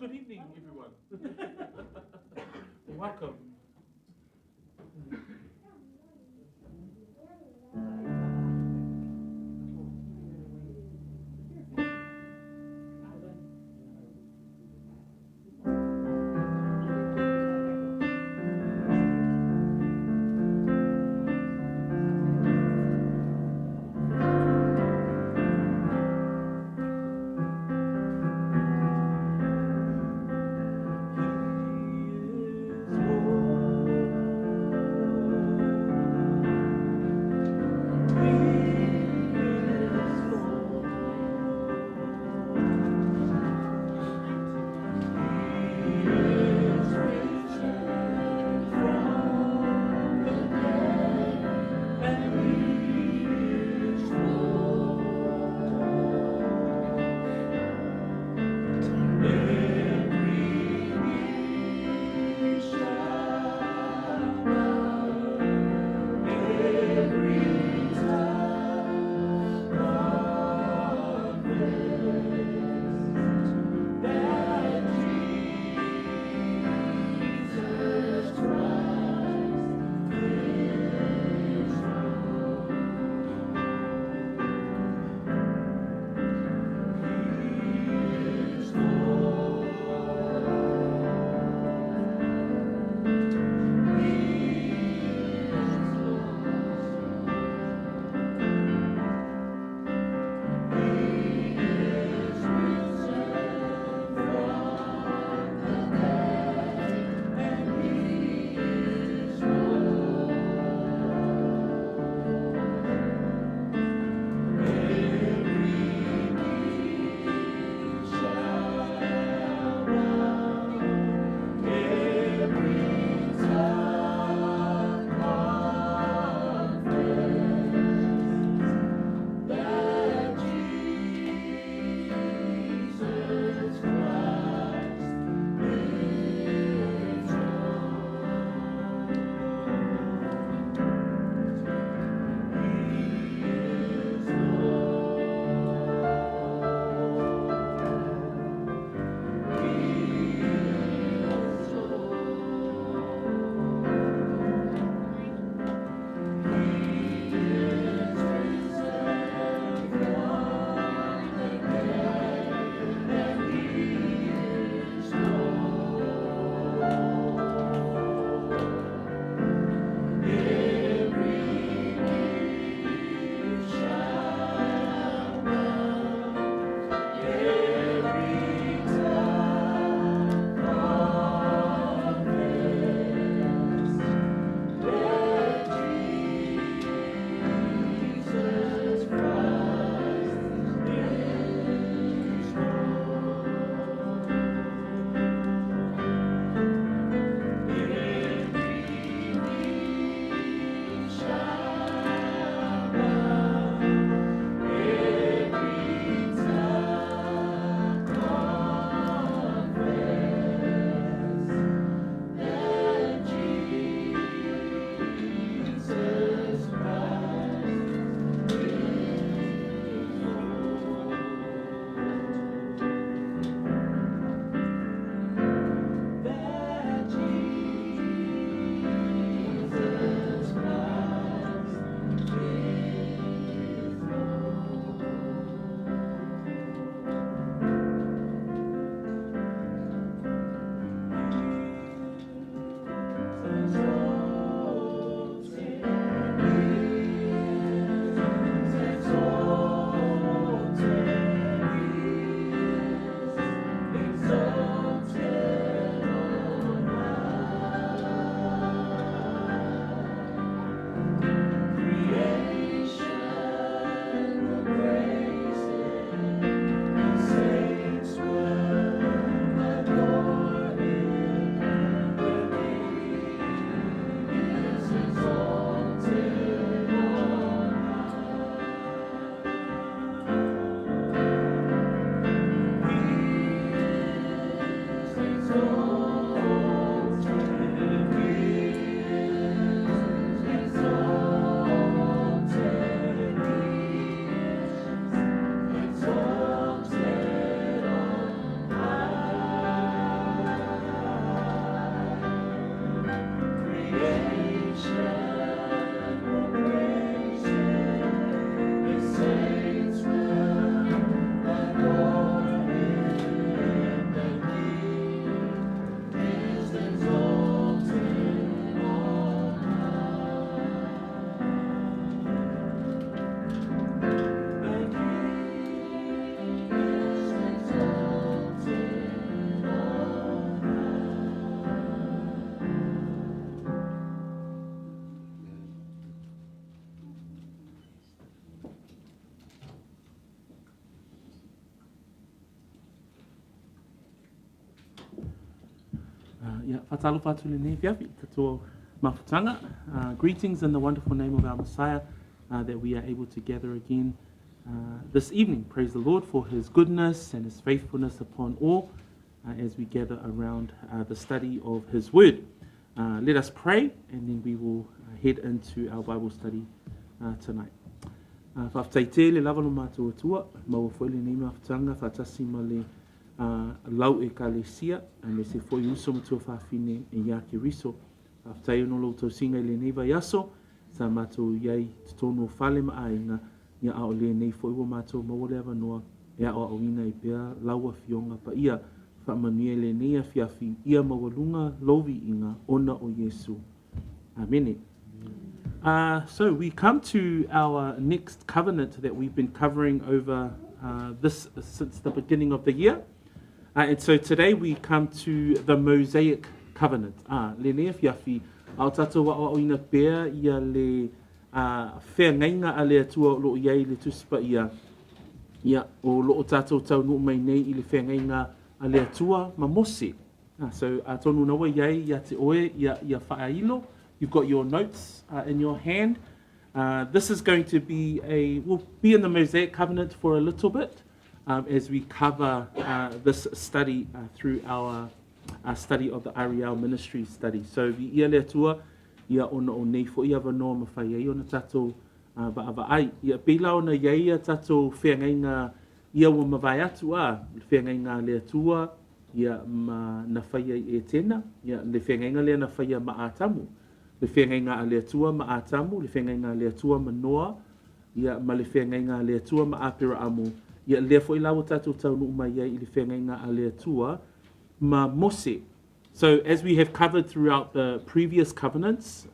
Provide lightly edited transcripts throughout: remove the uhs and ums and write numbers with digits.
Good evening, everyone. Welcome. He is Greetings in the wonderful name of our Messiah, that we are able to gather again this evening. Praise the Lord for his goodness and his faithfulness upon all as we gather around the study of his word. Let us pray and then we will head into our Bible study tonight. Whaftaite le lava lo mātua tua, mawafo le nei mawhatanga, whatasi ma le lau e kalesia, me se foi uso matua whawhine e ia ki riso. Whaftai ono lo tau singa le nei vai aso, sa mātua iai tonu whale ma ainga, ia ao le nei foi wa mātua mawale awa noa, ia o awina i pia laua fionga pa ia, whamanuia le nei a fiafi, ia mawalunga lovi inga, ona o Yesu. Amen. So we come to our next covenant that we've been covering over this since the beginning of the year. And so today we come to the MOSAIC covenant. Le nea fiafi, au tato wa o ina pea ia le whea ngainga a le atua lo iai le tuspa ia o lo tato tau nu mai nei i le whea ngainga a le atua ma mose. So tonu nawa iai ia te oe ia whaailo. You've got your notes in your hand. This is going to be we'll be in the MOSAIC covenant for a little bit as we cover this study through our study of the Ariel ministry study. So vi ia le tua ia ona o nei fo ia vanoa mawhai ai ona tatou ba ava ai. Ia pila ona ia tatou whengainga ia wa mawai atu whengainga le tua ia ma na whai ai e tena. Ia le whengainga le na whai ma atamu. Le whengainga a le atua ma atamu, le whengainga le atua ma noa, ia ma le whengainga le atua ma apira amu, ia lea fo i lawa tātou tau nu mai ai i le whengainga a le atua ma mose. So as we have covered throughout the previous covenants,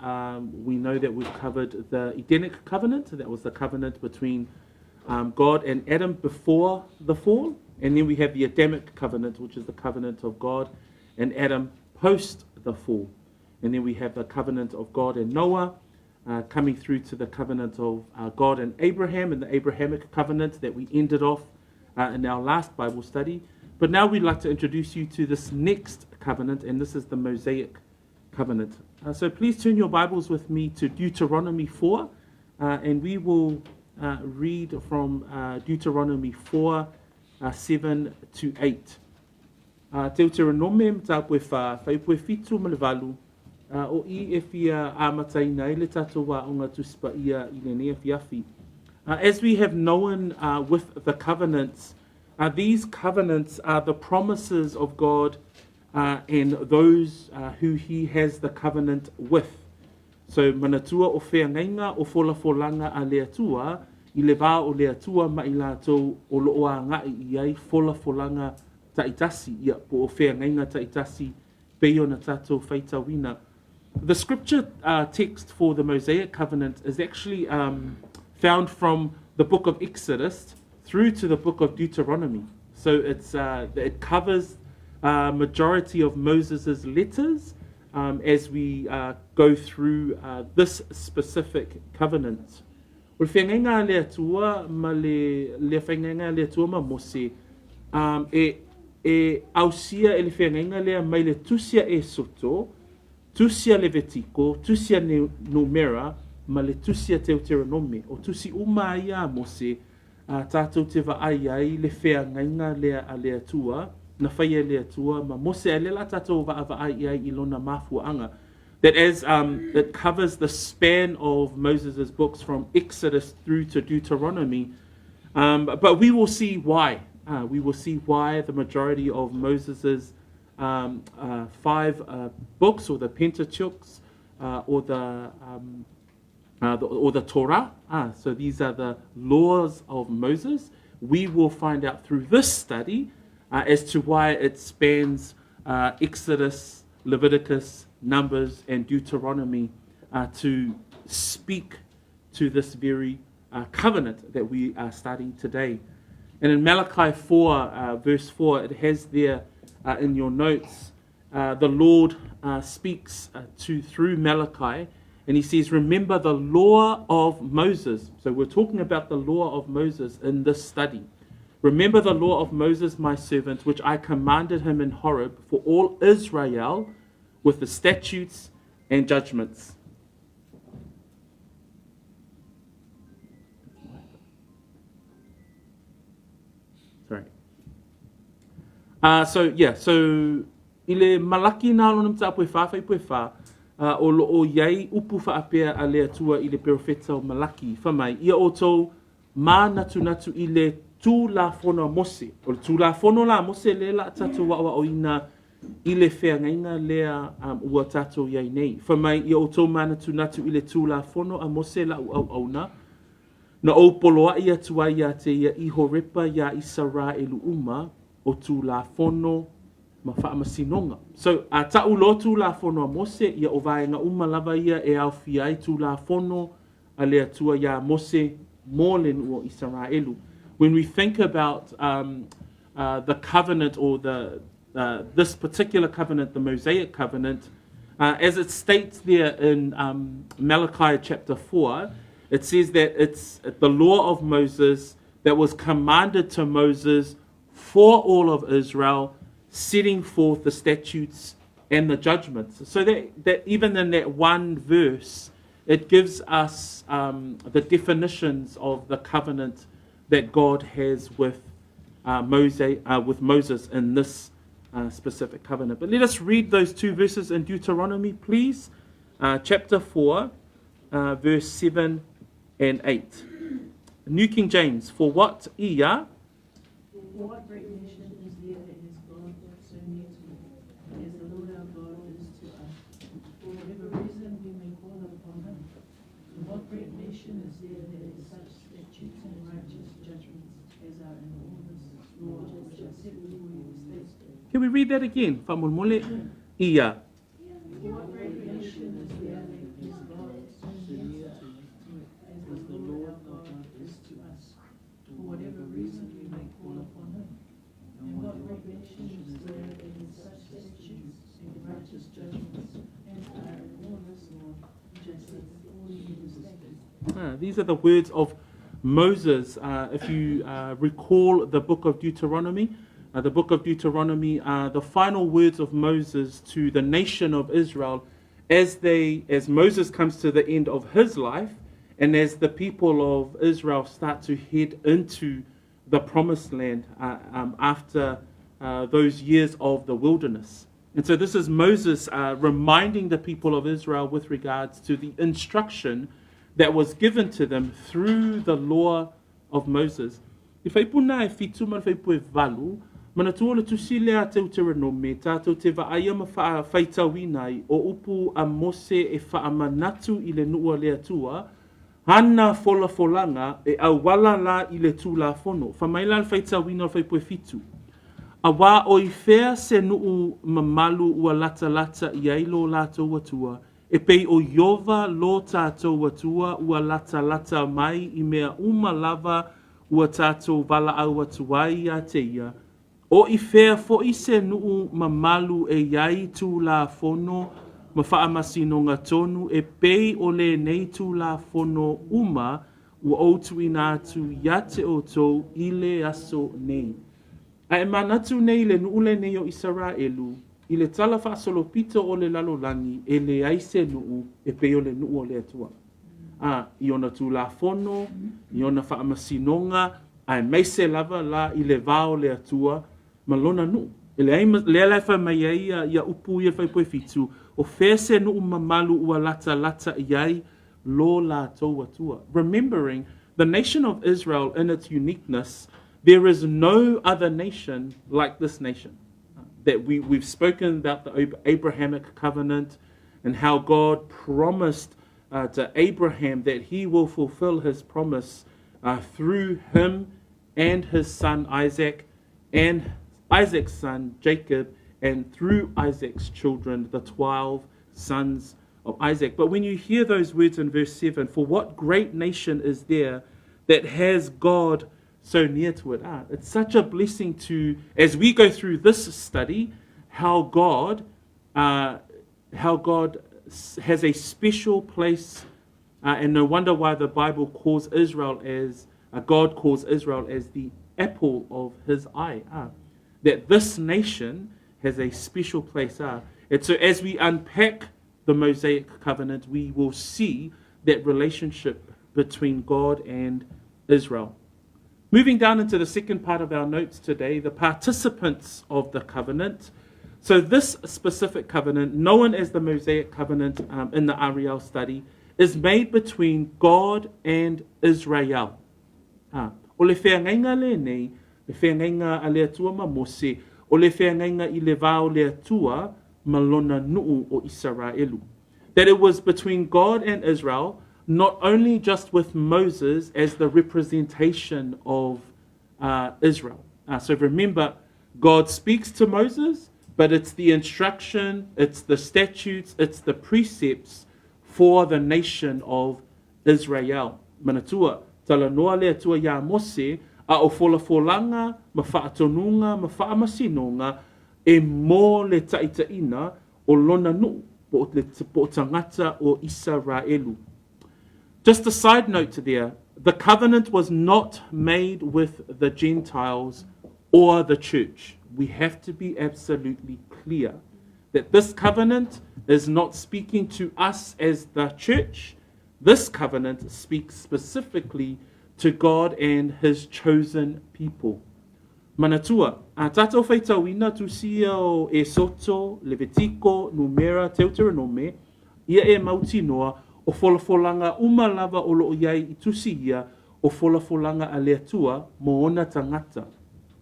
we know that we've covered the Edenic covenant, that was the covenant between God and Adam before the fall, and then we have the Adamic covenant, which is the covenant of God and Adam post the fall. And then we have the covenant of God and Noah, coming through to the covenant of God and Abraham, and the Abrahamic covenant that we ended off in our last Bible study. But now we'd like to introduce you to this next covenant, and this is the MOSAIC covenant. So please turn your Bibles with me to Deuteronomy 4, and we will read from Deuteronomy 4, 7 to 8. Deuteronomy mtapu whaipu fitu malevalu, o I e fia amatai nei le tatou wa onga tuspa ia I le nea fiafi. As we have known with the covenants, these covenants are the promises of God and those who he has the covenant with. So manatua o whea ngainga o wholafolanga a le atua, I le wā o le atua ma I lātou o loa ngai I ai wholafolanga taitasi, ia po o whea ngainga taitasi peo na tātou whaitawina. The scripture text for the MOSAIC covenant is actually found from the book of Exodus through to the book of Deuteronomy. So it covers majority of Moses' letters as we go through this specific covenant. O le whengainga le atua ma le whengainga le atua ma mose e ausia e le whengainga lea mai le tusia e soto, tusia Levitico, tusia Numera, ma le tusia Deuteronomy. O tusi uma ia mose, tātou te vaai ai le whengainga lea a le atua, na whaia le atua, ma mose a le la tātou vaai ai I lona mafuanga. That as it covers the span of Moses' books from Exodus through to Deuteronomy, but we will see why. We will see why the majority of Moses' 5 books, or the Pentateuch, or the Torah. So these are the laws of Moses. We will find out through this study as to why it spans Exodus, Leviticus, Numbers, and Deuteronomy to speak to this very covenant that we are starting today. And in Malachi 4, verse 4, it has there in your notes, the Lord speaks through Malachi, and he says, remember the law of Moses. So we're talking about the law of Moses in this study. Remember the law of Moses, my servant, which I commanded him in Horeb for all Israel with the statutes and judgments. Sorry. So ile malaki na lo namta pue fa o lo o yai upu fa apea a le atua ile profeta o malaki fa mai ia o tou ma natu ile tu la fono mose o tu la fono la mose le la tatu wa o ina ile fea ngainga lea ua tatu yai nei fa mai ia o tou ma natu ile tu la fono a mose la au na na o poloa ia tua ia te ia iho repa ia isara elu uma o tu la fono ma whaamasinoga. So, ta'u lo tu la fono a Mose, ia o vaenga lava ia e au fiai tu la fono a lea tua ia Mose mōlen ua Israelu. When we think about the covenant or this particular covenant, the Mosaic covenant, as it states there in Malachi chapter 4, it says that it's the law of Moses that was commanded to Moses for all of Israel, setting forth the statutes and the judgments. So that even in that one verse, it gives us the definitions of the covenant that God has with Moses in this specific covenant. But let us read those two verses in Deuteronomy, please. Chapter 4, verse 7 and 8. New King James, for what ia... For what great nation is there that is God so near to me, as the Lord our God is to us? For whatever reason we may call upon him. And what great nation is there that is such statutes and righteous judgments as are in all this law which I set before you this day? Can we read that again? Famulmole ia. For what great nation is there that is God so near to me, as the Lord our God is to us? For whatever reason we may call upon him. And what great nation is there that is such statutes and righteous judgments as are in all this law which I set before you this day? These are the words of Moses. If you recall the book of Deuteronomy, the final words of Moses to the nation of Israel as Moses comes to the end of his life, and as the people of Israel start to head into the promised land after those years of the wilderness. And so this is Moses reminding the people of Israel with regards to the instruction that was given to them through the law of Moses. I whaipuna e fitu man whaipu e valu, mana tuola tusile a Deuteronomy, tātou te vaaia ma whaitawinai o upu a Mose e whaamanatu i le nua lea tua, hana fola folanga e awala la i le tū la fono. Whamaila le whaitawina o whaipu e fitu. A wā o i whea se nuu mamalu ua lata i ailo lātou watua, e pei o Iova lo tātou watua ua lata mai i mea lava ua tātou wala au atuai a te ia. O i whea fo i se nuu mamalu e iai tū la fono, ma whaamasino ngā tonu e pei o le nei tū la fono ua outu i nā tu ia te o tō i le aso nei. A e manatu nei le nuule nei o Israelu, i le tala whaasolo pito o le lalolangi e le aise nuu e pei o le nuu o le atua. I ona tū la fono, i ona whaamasinonga, a e meise lava la i le vao le atua, ma lona nuu. E le alai wha mai ia upu ia whaipoe fitu, o whese nuu mamalu ua lata iai lo la tau atua. Remembering the nation of Israel in its uniqueness, there is no other nation like this nation. That we've spoken about the Abrahamic covenant, and how God promised to Abraham that he will fulfill his promise through him and his son Isaac and Isaac's son Jacob, and through Isaac's children, the 12 sons of Isaac. But when you hear those words in verse 7, for what great nation is there that has God so near to it? It's such a blessing to, as we go through this study, how God has a special place, and no wonder why the Bible calls Israel as, God calls Israel as the apple of his eye. That this nation has a special place. And so as we unpack the Mosaic covenant, we will see that relationship between God and Israel. Moving down into the second part of our notes today, the participants of the covenant. So this specific covenant, known as the Mosaic covenant in the Ariel study, is made between God and Israel. O le whengainga le nei, le whengainga a le atua ma Mose, o le whengainga I le vāo le atua ma lona nuu o Israelu. That it was between God and Israel, not only just with Moses as the representation of Israel. So remember, God speaks to Moses, but it's the instruction, it's the statutes, it's the precepts for the nation of Israel. Manatua, tala noa le atua ya Mose, a o folafolanga, ma whaatonunga, ma whaamasinonga, e mō le taitaina o lona nuu po o tangata o Israelu. Just a side note there, the covenant was not made with the Gentiles or the church. We have to be absolutely clear that this covenant is not speaking to us as the church. This covenant speaks specifically to God and his chosen people. Manatua, a tātou whaitawina tu sia o Esoto, Levitiko, Numera, Deuteronome, ia e mauti noa o folafolanga umalava o loo iai I tusi ia o folafolanga a leatua mo ona tangata.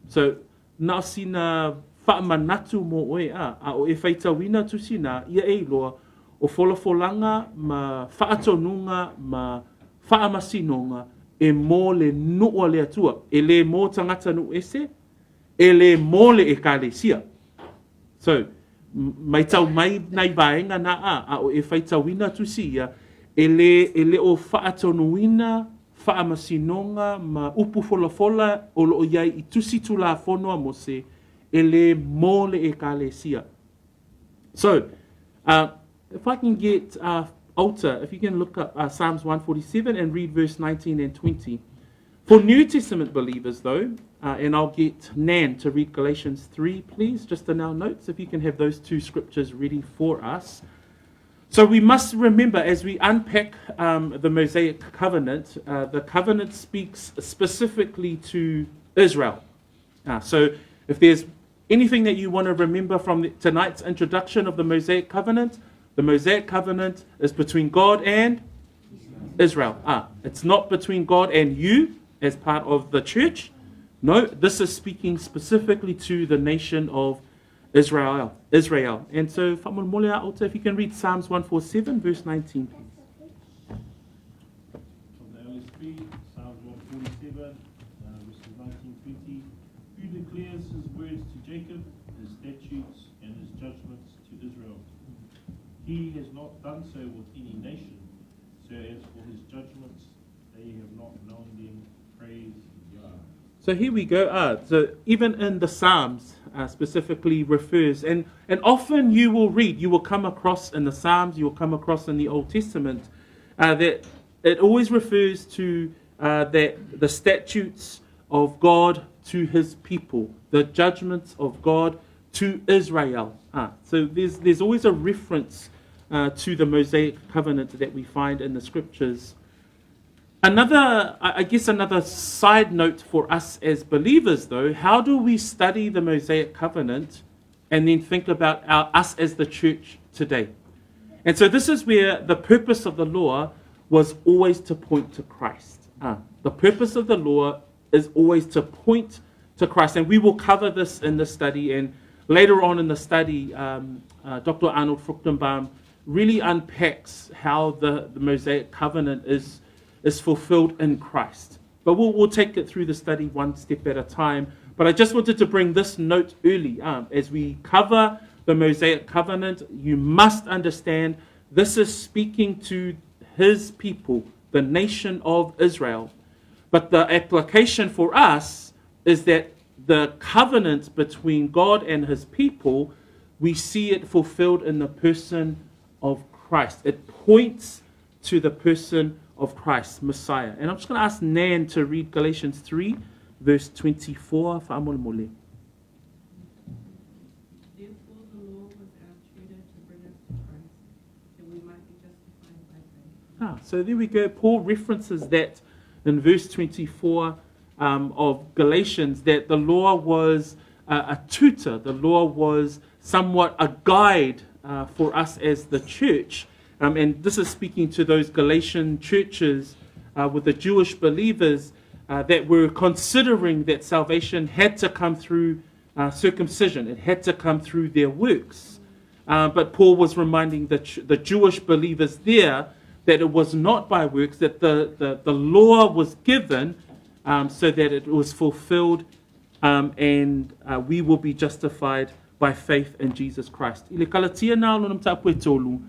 So, na sina whaamanatu mo oe a o e whaitawina tusina ia e loa o folafolanga ma whaatonunga ma whaamasinonga e mō le nua leatua, e le mō tangata nu ese, e le mō le e kālesia. So, mai tau mai nai vaenga na a o e whaitawina tusi ia, e le o whaatonuina, whaamasinonga, ma upu folafola o loo iai I tusi tu la whonoa Mose, e le mole e kālesia. So, if I can get Alta, if you can look up Psalms 147 and read verse 19 and 20. For New Testament believers though, and I'll get Nan to read Galatians 3, please, just in our notes, if you can have those two scriptures ready for us. So we must remember as we unpack the Mosaic covenant, the covenant speaks specifically to Israel. So if there's anything that you want to remember from tonight's introduction of the Mosaic covenant is between God and Israel. It's not between God and you as part of the church. No, this is speaking specifically to the nation of Israel. And so, if you can read Psalms 147, verse 19, please. From the LSB, Psalms 147, verses 19-20. Who declares his words to Jacob, his statutes and his judgments to Israel? He has not done so with any nation, so as for his judgments, they have not known them. Praise Yah. So here we go. So even in the Psalms, specifically refers, and often you will come across in the Psalms, you will come across in the Old Testament, that it always refers to that the statutes of God to his people, the judgments of God to Israel. So there's always a reference to the Mosaic covenant that we find in the scriptures. Another side note for us as believers, though, how do we study the Mosaic covenant and then think about us as the church today? And so this is where the purpose of the law was always to point to Christ. The purpose of the law is always to point to Christ. And we will cover this in the study. And later on in the study, Dr. Arnold Fruchtenbaum really unpacks how the Mosaic covenant is fulfilled in Christ. But we'll take it through the study one step at a time. But I just wanted to bring this note early. As we cover the Mosaic covenant, you must understand this is speaking to his people, the nation of Israel. But the application for us is that the covenant between God and his people, we see it fulfilled in the person of Christ. It points to the person of Christ, Messiah. And I'm just going to ask Nan to read Galatians 3, verse 24. Therefore the law was our tutor to bring us to Christ, that we might be justified by faith. So there we go. Paul references that in verse 24 of Galatians, that the law was a tutor. The law was somewhat a guide for us as the church. And this is speaking to those Galatian churches with the Jewish believers that were considering that salvation had to come through circumcision. It had to come through their works. But Paul was reminding the Jewish believers there that it was not by works, that the law was given so that it was fulfilled and we will be justified by faith in Jesus Christ. Ile kalatia na lo namta apu e tolu.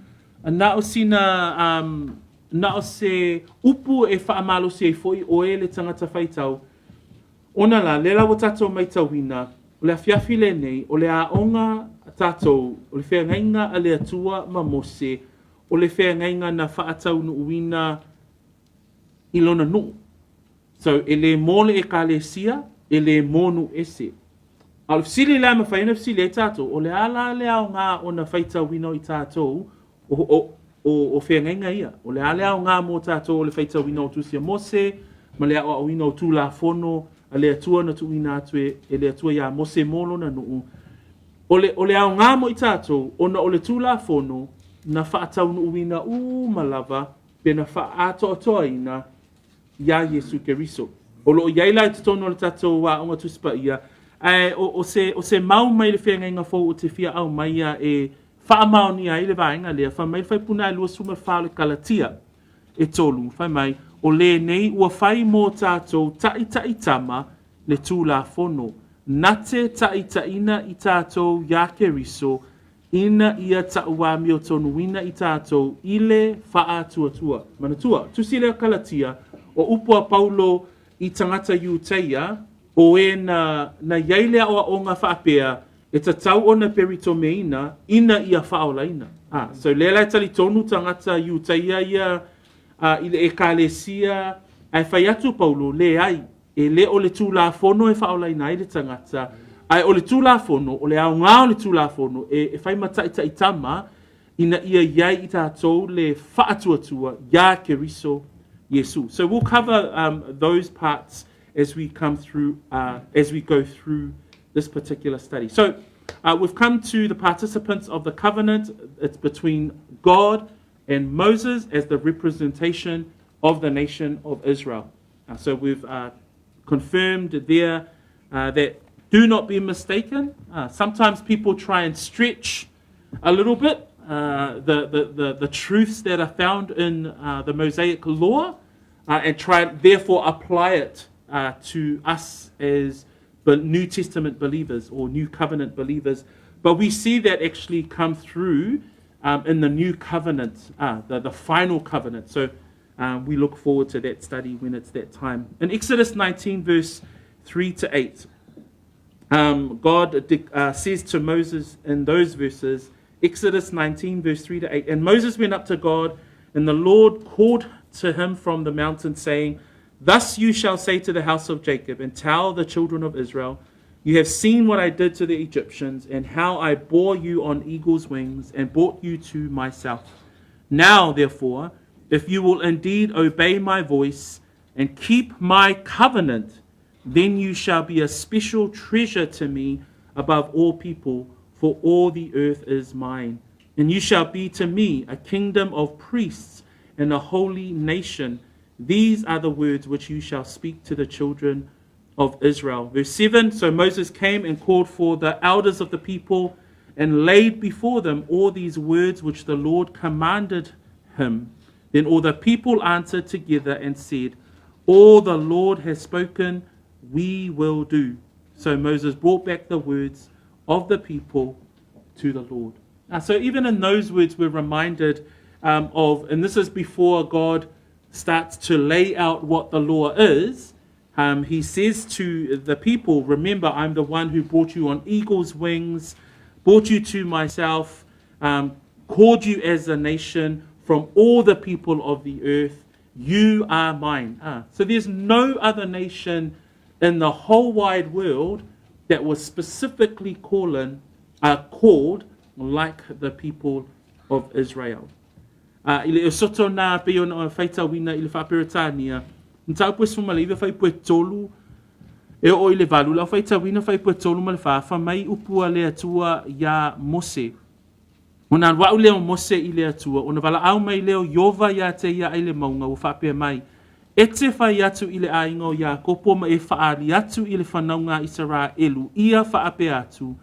Na o sina na o se upu e whaamalo se foi o e le tangata whaitau. Ona la, le lawa tatou mai tauina, o le afiafi le nei, o le aonga tatou, o le whea ngainga a le atua ma mose, o le whea ngainga na whaatau no uina ilona no. So, e le mole e kalesia, e le monu ese. Al fsili la ma whaina fsili e tatou, o le ala le aonga o na whaitau wino i tatou, o whea ngainga ia. O le ala aonga mo tatou, o le whaitau wino o tusia mose, ma le ao wino o tu la fono, a le atua na tu ina atue, e le atua ia mose molo na nuu. O le aonga mo i tatou, ona o le tu la fono, na whaatau no uina malava, pe na whaato atoa ina, ia Yesu Keriso. O lo iaila te tono le tatou wa onga tuspa ia, o se mau mai le whenga inga fo o te fia au mai ia e whaamao ni a ile vaenga lea, wha mai whai puna e lua suma whale kalatia e tolu, whai mai, o le nei ua whai mō tātou tai tama le tū la fono. Nate tai ina i tātou ia Keriso, ina ia taua mi o tonu ina i tātou ile wha tuatua. Manatua, tusi lea kalatia, o upua Paulo i tangata Iuteia, o e na iailea o a onga whaapea, e ta tau o na peritome ina ia whaolaina. So lea tali tonu tangata Iuteia ia ile e kalesia, ai whai atu Paulo, le ai, e le o le tū la fono e whaolaina i le tangata, ai o le tū la fono, o le au ngā o le tū la fono, e whai matai tama, ina ia iai i tātou le whaatuatua, ia Keriso Yesu. So we'll cover those parts as we come through, as we go through this particular study. So we've come to the participants of the covenant. It's between God and Moses as the representation of the nation of Israel. So we've confirmed there that do not be mistaken. Sometimes people try and stretch a little bit the truths that are found in the Mosaic law and try therefore apply it to us as New Testament believers or New Covenant believers. But we see that actually come through in the New Covenant, the final covenant. So we look forward to that study when it's that time. In Exodus 19, verse 3 to 8, God says to Moses in those verses, Exodus 19, verse 3 to 8, and Moses went up to God, and the Lord called to him from the mountain, saying, thus you shall say to the house of Jacob, and tell the children of Israel, you have seen what I did to the Egyptians, and how I bore you on eagle's wings, and brought you to myself. Now, therefore, if you will indeed obey my voice, and keep my covenant, then you shall be a special treasure to me above all people, for all the earth is mine. And you shall be to me a kingdom of priests and a holy nation. These are the words which you shall speak to the children of Israel. Verse 7, so Moses came and called for the elders of the people and laid before them all these words which the Lord commanded him. Then all the people answered together and said, all the Lord has spoken, we will do. So Moses brought back the words of the people to the Lord. So even in those words, we're reminded of, and this is before God starts to lay out what the law is. He says to the people, remember, I'm the one who brought you on eagle's wings, brought you to myself, called you as a nation from all the people of the earth. You are mine. So there's no other nation in the whole wide world that was specifically called like the people of Israel. Ile soto na pe ona faita wina ile fa peritania. Nta pwes fuma le fa ipwe tolu e o ile valu la faita wina fa ipwe tolu mal fa mai upua le atua ya Mose. Ona wa ule Mose ile atua ona vala au mai leo yova ya te ya ile maunga u fa pe mai. Ete fa yatu ile aingo ya kopo ma e fa ali atu ile fanaunga Israelu ia fa ape atu.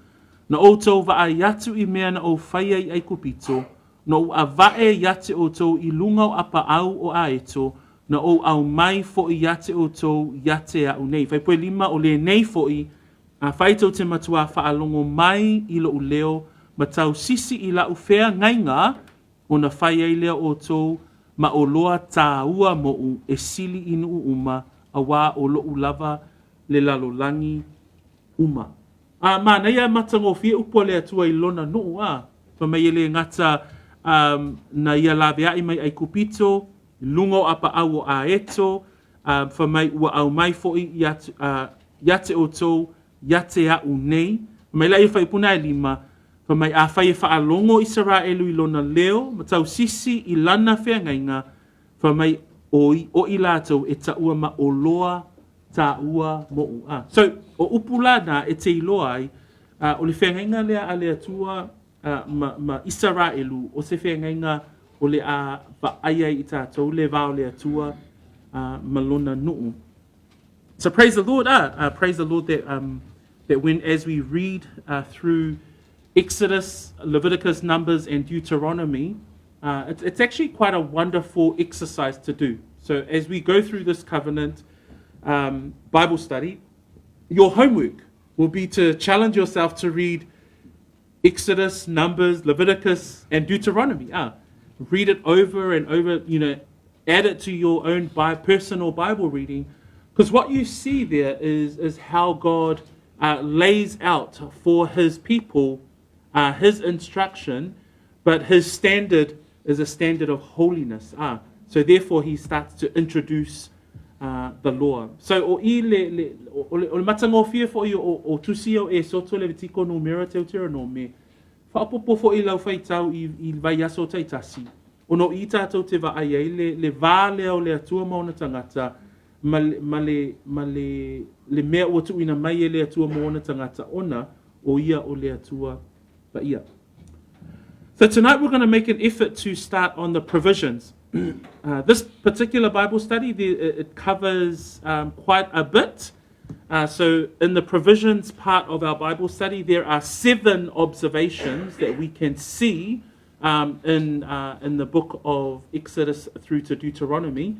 Na outou va yatu I mea na o faia I kupito. Na o avae yate outou I lunga o apa au o aeto. Na o au mai fo I yate outou yate a unei. Fai poe lima o le nei fo I. A faito te matua fa alongo mai I lo uleo. Ma tau sisi I la ufea ngainga. O na faia I leo outou. Ma o loa tā ua mo u e sili inu uma. A wā o lo ulava le lalolangi uma. Ma na ia matango fie upo le atua I lona no fa mai ele ngata na ia lawe ai mai ai kupito lungo apa au a eto fa mai ua au mai fo I yate o tō yate a unei mai la ia fai puna lima fa mai a fai fa alongo Israelu I lona leo matau sisi I lana fea ngainga fa mai o I lato e ta ua ma o loa ta ua mo ua. So, o upula na e te iloa ai, o le whengainga lea a lea tua ma Israelu, o se whengainga o le a vaaya I tātou le vao lea tua ma lona nuu. So praise the Lord, praise the Lord that when as we read through Exodus, Leviticus, Numbers, and Deuteronomy, it's actually quite a wonderful exercise to do. So as we go through this covenant, Bible study, your homework will be to challenge yourself to read Exodus, Numbers, Leviticus, and Deuteronomy. Read it over and over, add it to your own personal Bible reading, because what you see there is how God lays out for his people his instruction, but his standard is a standard of holiness. So therefore he starts to introduce the law. So o matango fia fo o tusio e soto le vitiko numero Deuteronomy. Fa popo fo I lau fai tau I vai aso tai tasi. Ono I tātou te va ai le vale o le atua mauna tangata ma le mea ua tu ina mai le atua mauna tangata ona o ia o le atua ba ia. So tonight we're going to make an effort to start on the provisions. This particular Bible study, it covers quite a bit. So in the provisions part of our Bible study, there are 7 observations that we can see in the book of Exodus through to Deuteronomy.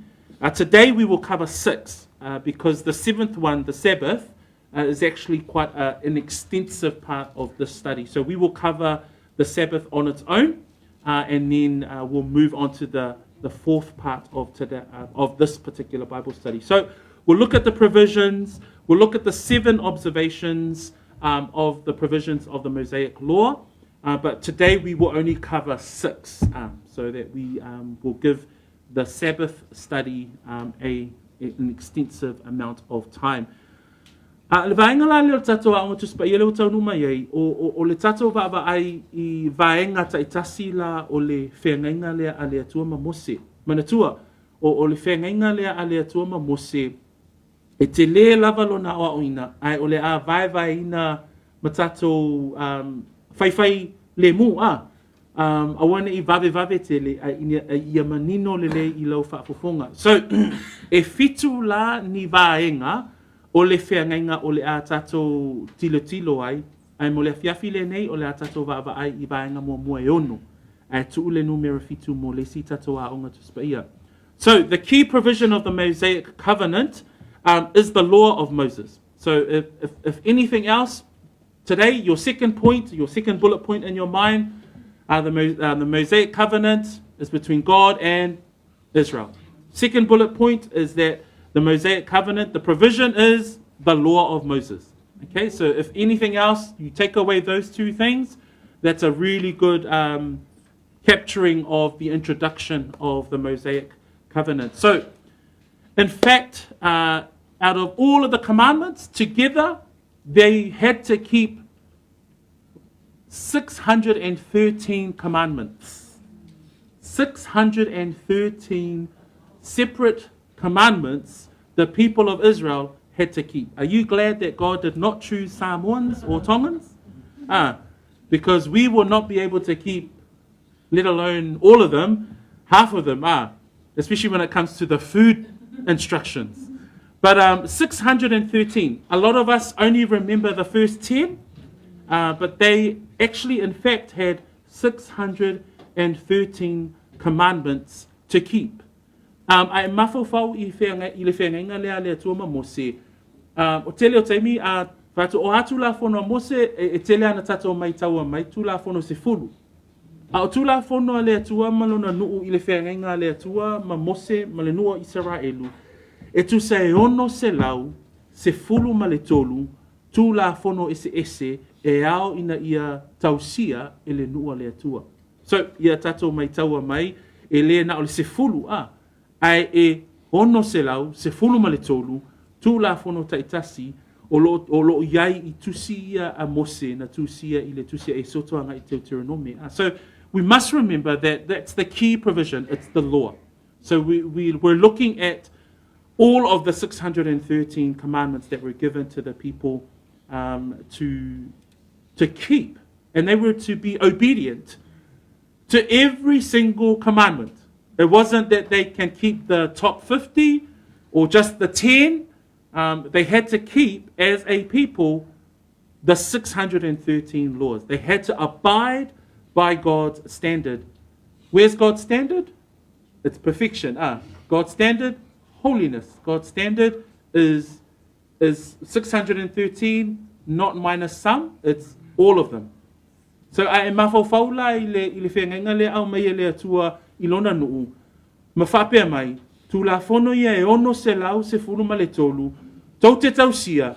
Today we will cover 6 because the 7th one, the Sabbath, is actually quite an extensive part of this study. So we will cover the Sabbath on its own, and then we'll move on to the 4th part of today, of this particular Bible study. So we'll look at the provisions, we'll look at the 7 observations of the provisions of the Mosaic law, but today we will only cover 6, so that we will give the Sabbath study an extensive amount of time. Le vaenga la le tato a o tuspa ia le o taunu mai ai o le tato va ai I vaenga ta itasi la o le whengainga lea a le atua ma Mose. Manatua o le whengainga lea a le atua ma Mose e te le lava lona o oina ai o le a vai ina ma tato whai le mu awana I vave te le ia manino le I lau whaafofonga. So e fitu la ni vaenga o le whengainga o le a tātou tilo ai, ai mo le fiafi le nei o le atato va ai I vaenga mua e ono. Ai tu le numero fitu mo le si tato a onga tuspaia. So the key provision of the Mosaic covenant is the law of Moses. So if anything else, today your second bullet point in your mind, the Mosaic covenant is between God and Israel. Second bullet point is that the Mosaic covenant, the provision is the law of Moses. Okay, so if anything else, you take away those two things, that's a really good capturing of the introduction of the Mosaic covenant. So, in fact, out of all of the commandments together, they had to keep 613 commandments. 613 separate commandments the people of Israel had to keep. Are you glad that God did not choose Samoans or Tongans? Because we will not be able to keep, let alone all of them, half of them, especially when it comes to the food instructions. But 613, a lot of us only remember the first 10, but they actually, in fact, had 613 commandments to keep. Ai mafofau I le whenga lea lea tuama Mose. O tele o teimi a whatu o hatu la whono Mose e tele ana tato mai taua mai tu la whono se fulu. O tu la whono lea tua malona nuu I le whenga lea tua ma Mose ma le nua Israelu. E tu se ono se lau, se fulu ma le tolu, tu la whono ese e ao ina ia tausia e le nua lea tua. So, ia tato mai taua mai e lea na o le se fulu ai e ono se lau, se fulu ma le tolu, tu la whono taitasi, o lo iai I tusi ia a Mose, na tusi ia I le tusi e sotoanga I Deuteronomy. So we must remember that that's the key provision, it's the law. So we're looking at all of the 613 commandments that were given to the people to keep. And they were to be obedient to every single commandment. It wasn't that they can keep the top 50 or just the 10. They had to keep, as a people, the 613 laws. They had to abide by God's standard. Where's God's standard? It's perfection. God's standard, holiness. God's standard is 613, not minus some. It's all of them. So ai mafaufaula I le whenga le au mai le atua ilona nuu. Mawhapea mai, tu la whono ia e ono se lau se furu ma le tolu, tau te tausia,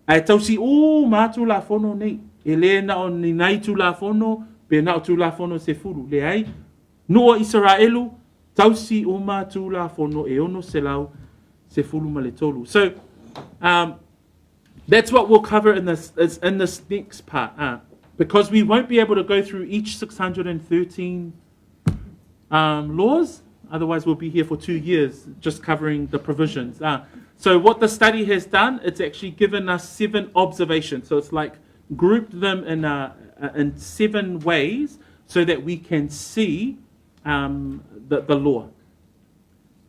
ai tausi mātu la whono nei, e le na o ni nai tu la whono, pe na o tu la whono se furu, le ai, nua Israelu, tausi mātu la whono e ono se lau se furu ma le tolu. So, that's what we'll cover in this next part, because we won't be able to go through each 613 laws. Otherwise, we'll be here for 2 years just covering the provisions. So what the study has done, it's actually given us 7 observations. So it's like grouped them in 7 ways so that we can see the law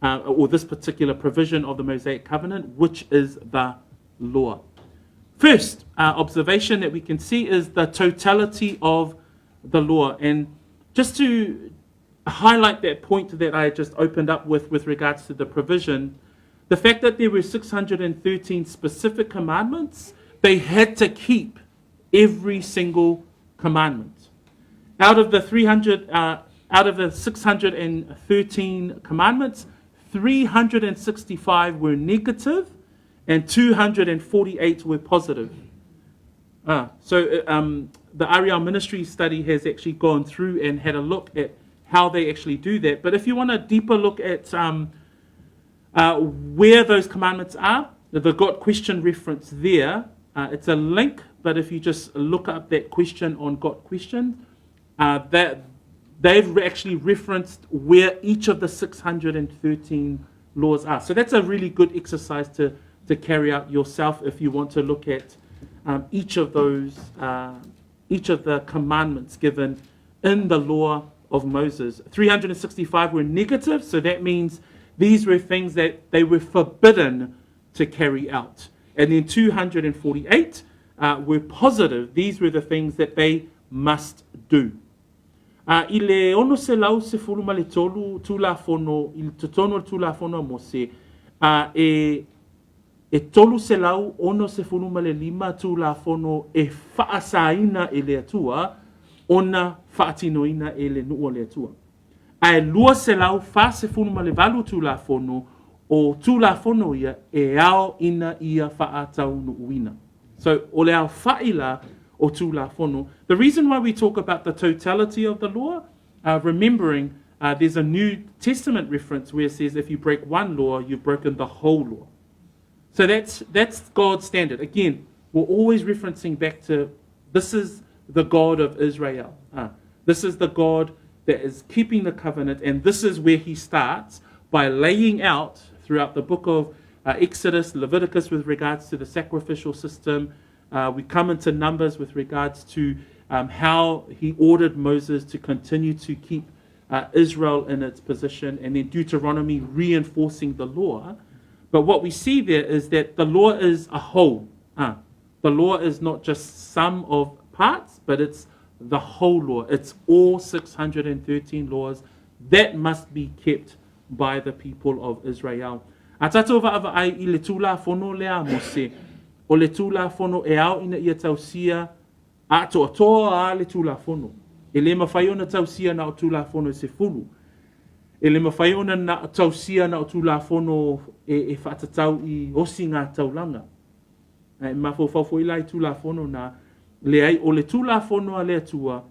or this particular provision of the Mosaic covenant, which is the law. First observation that we can see is the totality of the law. And just to highlight that point that I just opened up with regards to the provision, the fact that there were 613 specific commandments, they had to keep every single commandment. Out of the 613 commandments, 365 were negative and 248 were positive. So the Ariel Ministry study has actually gone through and had a look at how they actually do that. But if you want a deeper look at where those commandments are, the Got Question reference there, it's a link, but if you just look up that question on Got Question, that they've actually referenced where each of the 613 laws are. So that's a really good exercise to carry out yourself if you want to look at each of the commandments given in the law of Moses. 365 were negative, so that means these were things that they were forbidden to carry out. And then 248 were positive. These were the things that they must do. I le ono se lau se fulu ma le tolu tulafono, i te tono le tulafono a Mose, e tolu se lau ono se fulu ma le lima tulafono e whaasaina e le atua, ona whaatinoina e le nua le atua. Ai lua se lau wha se fulu ma le valu tulafono, o tulafono ia e ao ina ia whaatau no uina. So, o le au whaila o tulafono. The reason why we talk about the totality of the law, remembering there's a New Testament reference where it says if you break one law, you've broken the whole law. So that's God's standard. Again, we're always referencing back to this is the God of Israel. This is the God that is keeping the covenant, and this is where he starts by laying out throughout the book of Exodus, Leviticus with regards to the sacrificial system. We come into Numbers with regards to how he ordered Moses to continue to keep Israel in its position, and then Deuteronomy reinforcing the law. But what we see there is that the law is a whole. The law is not just some of parts, but it's the whole law. It's all 613 laws that must be kept by the people of Israel. A tatou va'ava ai I le tulafono lea Mose. O le tulafono e au ina ia tausia a toa le tulafono. E le mawhai ona tausia na o tulafono se fulu. E le mawhai ona na tausia na o tulafono e whaatatau I osi ngā taulanga. E mawhawhawhoi lai tulafono na le ai o le tulafono a le atua,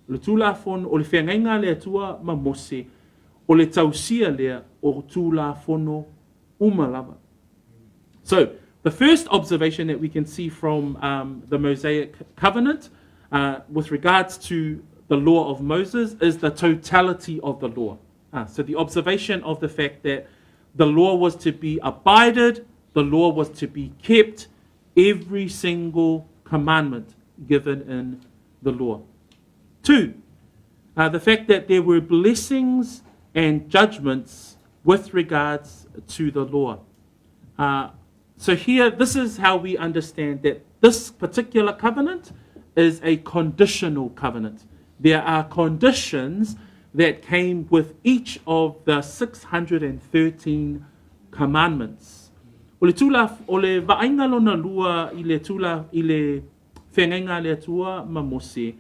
le tulafono o le whengainga le atua ma Mose, o le tausia lea o tulafono umalava. So, the first observation that we can see from the Mosaic covenant with regards to the law of Moses is the totality of the law. So the observation of the fact that the law was to be abided, the law was to be kept, every single commandment given in the law. 2, the fact that there were blessings and judgments with regards to the law. So here, this is how we understand that this particular covenant is a conditional covenant. There are conditions that came with each of the 613 commandments. O le va'ainga lona lua I le whengainga le atua ma Mose,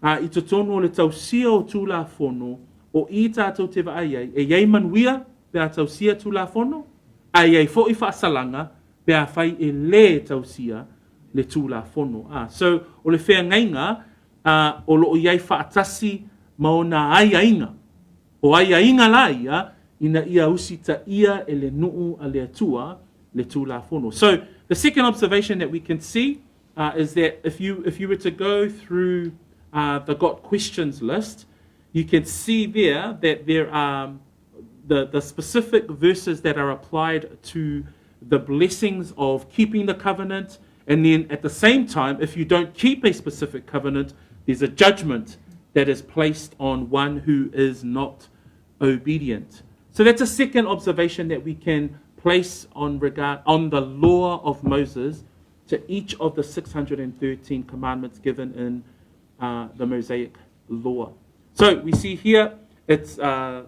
I te tono o le tausia o tulafono, o I tātou te va'ai e iei manuia pe a tausia tulafono, a iei fo'i whaasalanga, pe a whai e le tausia le tulafono. So, o le whengainga, o lo o iei whaatasi ma o nā aiainga. O aiainga la ia, ina ia usita ia e le nuu a le atua le tulafono. So, the second observation that we can see is that if you were to go through the Got Questions list, you can see there that there are the specific verses that are applied to the blessings of keeping the covenant, and then at the same time, if you don't keep a specific covenant, there's a judgment that is placed on one who is not obedient. So that's a second observation that we can place on the law of Moses to each of the 613 commandments given in the Mosaic law. So we see here it's the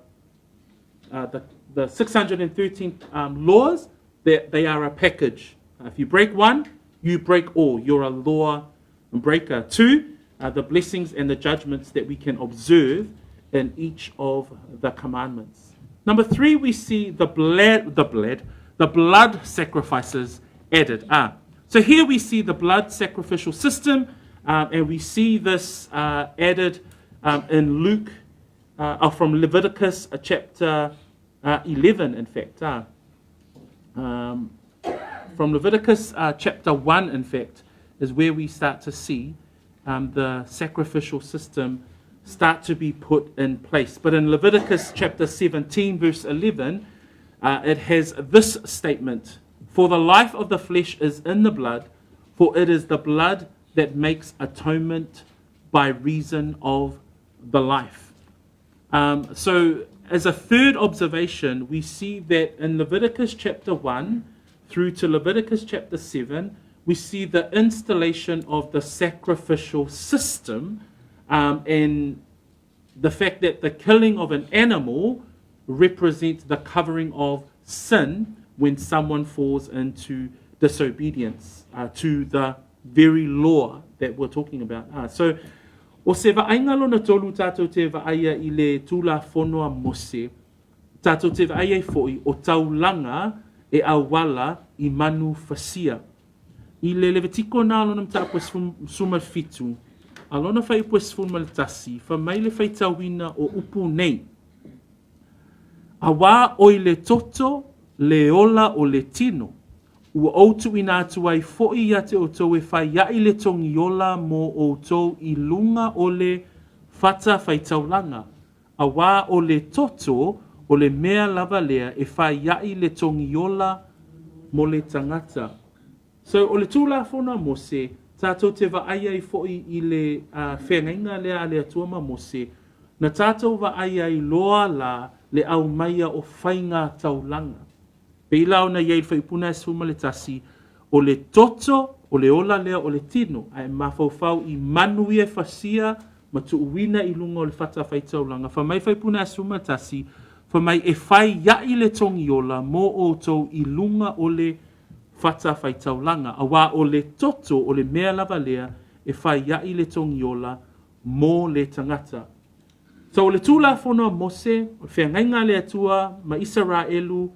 613 laws. They are a package. If you break one, you break all. You're a law breaker. 2, the blessings and the judgments that we can observe in each of the commandments. Number 3, we see the blood sacrifices added. So here we see the blood sacrificial system, and we see this added in Luke, from Leviticus chapter 11, in fact. From Leviticus chapter 1, in fact, is where we start to see the sacrificial system start to be put in place. But in Leviticus chapter 17, verse 11, it has this statement: "For the life of the flesh is in the blood, for it is the blood that makes atonement by reason of the life." So as a third observation, we see that in Leviticus chapter 1 through to Leviticus chapter 7, we see the installation of the sacrificial system, and the fact that the killing of an animal represents the covering of sin when someone falls into disobedience to the very law that we're talking about. So, o se vaainga lona tolu tātou te vaaia i le tūla whonua Mose, tātou te vaaia i fo'i o taulanga e awala i manu fasia. I le Levitiko nā lona mta pues suma fitu, a lona whai pues fuma le tasi, wha mai le whai tauina o upu nei. A wā oi le toto, le ola o le tino, ua outu ina atu ai fo'i ia te o tau e whai iai le tongi ola mo o tau i lunga o le whata whai taulanga. A wā o le toto o le mea lava lea e whai iai le tongi ola mo le tangata. So o le tūla whona Mose, tātou te vaaia i fo'i i le whengainga lea a le atua ma Mose, na tātou vaaia i loa la le au maia o whainga taulanga. Pei lau na iei whaipuna e suma le tasi, o le toto, o le ola lea o le tino, ai mawhauwhau i manui e whasia, ma tu uwina i lunga o le whata whaitaulanga. Whamai whaipuna e suma tasi, whamai e whai iai le tongi ola, mo o tau i lunga o le whata whaitaulanga. A wā o le toto, o le mea lava lea, e whai iai le tongi ola, mo le tangata. So o le tūla whono Mose, o le whengainga le atua, ma Israelu,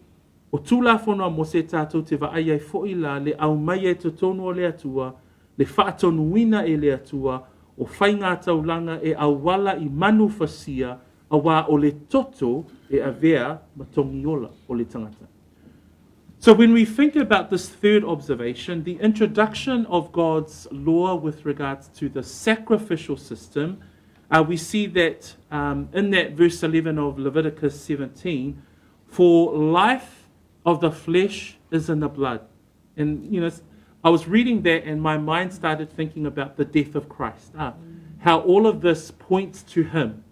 o tūla whono Mose tātou te vaaia i fo'i la, le au mai e te tonu o le atua, le whaatonuina e le atua, o whainga taulanga e awala i manu fasia, a wā o le toto e avea ma tongi ola o le tangata. So when we think about this third observation, the introduction of God's law with regards to the sacrificial system, we see that in that verse 11 of Leviticus 17, for life of the flesh is in the blood. And, you know, I was reading that and my mind started thinking about the death of Christ, how all of this points to him.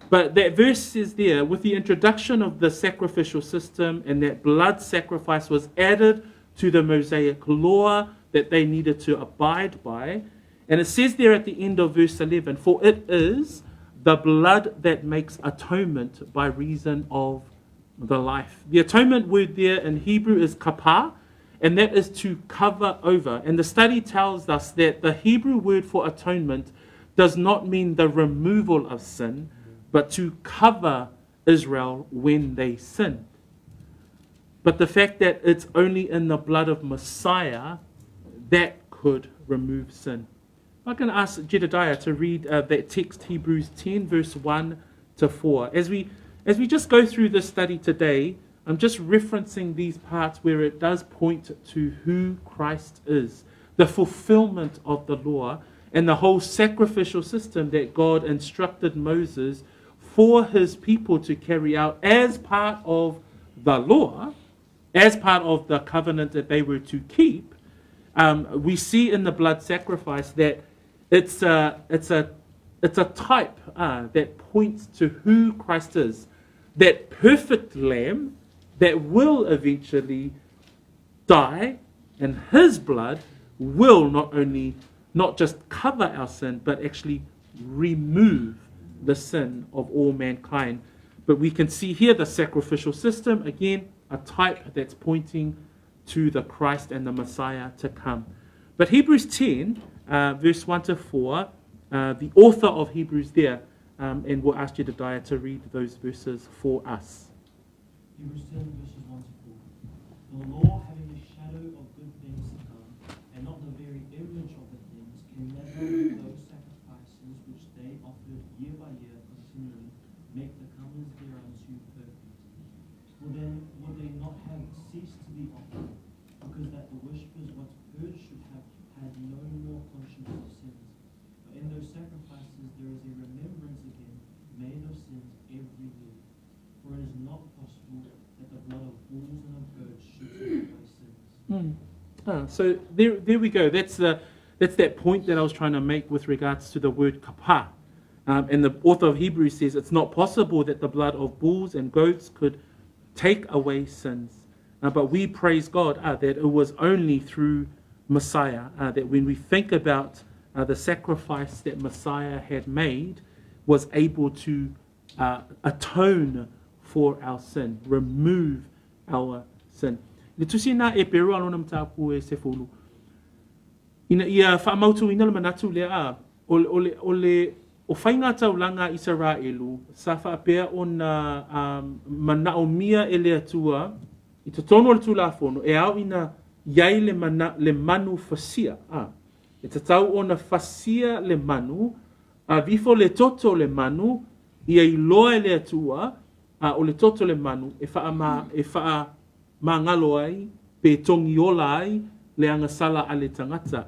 But that verse is there, with the introduction of the sacrificial system and that blood sacrifice was added to the Mosaic law that they needed to abide by. And it says there at the end of verse 11, for it is the blood that makes atonement by reason of the life. The atonement word there in Hebrew is kapar, and that is to cover over. And the study tells us that the Hebrew word for atonement does not mean the removal of sin, but to cover Israel when they sinned. But the fact that it's only in the blood of Messiah that could remove sin. I can ask Jedediah to read that text, Hebrews 10, verse 1 to 4. As we just go through this study today, I'm just referencing these parts where it does point to who Christ is, the fulfillment of the law, and the whole sacrificial system that God instructed Moses for his people to carry out as part of the law, as part of the covenant that they were to keep. We see in the blood sacrifice that it's a type that points to who Christ is, that perfect lamb that will eventually die, and his blood will not just cover our sin, but actually remove the sin of all mankind. But we can see here the sacrificial system, again, a type that's pointing to the Christ and the Messiah to come. But Hebrews 10, verse 1 to 4, the author of Hebrews there, and we'll ask Jedediah to read those verses for us. Hebrews 10, verses 1 to 4. For the law, having a shadow of good things to come, and not the very image of the things, can never, with those sacrifices which they offered year by year continually, make the comers thereunto perfect. For then would they not have ceased to be offered, because that the worshippers once purged should have had no more conscience of sins. But in those sacrifices there is a remembrance again made of sins every year. For it is not possible that the blood of bulls and of goats should take away sins. So there we go. That's that point that I was trying to make with regards to the word kapar. And the author of Hebrews says it's not possible that the blood of bulls and goats could take away sins. But we praise God that it was only through Messiah, that when we think about the sacrifice that Messiah had made, was able to atone for our sin, remove our sin. Le tusi na e peru alona mtapu e se fulu. Ina ia whaamautu ina le manatu lea o whainga taulanga Israelu sa whaapea o na manaomia e lea tua i te tono le tula fono e au ina iai le manu fasia. E te tau o na fasia le manu a vifo le toto le manu ia i loa e lea tua o le toto le manu e wha ngalo ai pe tongi ola ai le angasala a le tangata.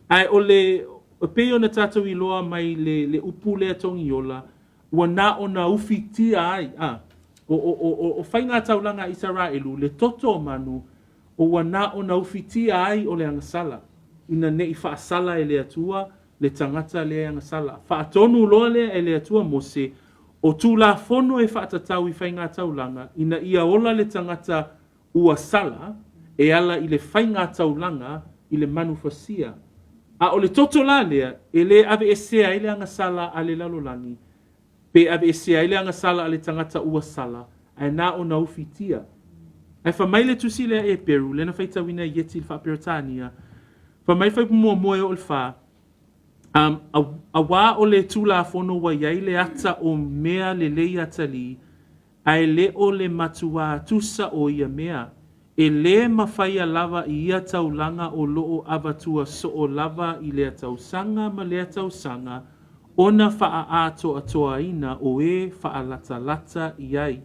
Ai o peo na tātou i loa mai le upu lea tongi ola ua nā o na ufitia ai. O whainga taulanga Israelu le toto o manu o ua nā o na ufitia ai o le angasala. Ina ne i whaasala e lea tua le tangata le angasala. Whaatonu loa lea e lea tua Mose o tūla fono e whaatatau i whainga taulanga ina ia ola le tangata ua sala e ala i le whainga taulanga i le manu fasia. A o le toto la lea, e le ave e sea i le angasala a le lalolangi, pe ave e sea i le angasala a le tangata ua sala, ai nā o na ufitia. Ai whamai le tusi lea e peru, le na whaita wina yeti il whaperatania, whamai whai mua moe o le wha, a wā o le tūla fono wa iai le ata o mea le lei atali, ai le o le matua tusa o ia mea, e le mawhaia lava i ia taulanga o loo avatua so o lava i lea tausanga ma lea tausanga, ona wha ato atoa ina o e wha lata lata i ai.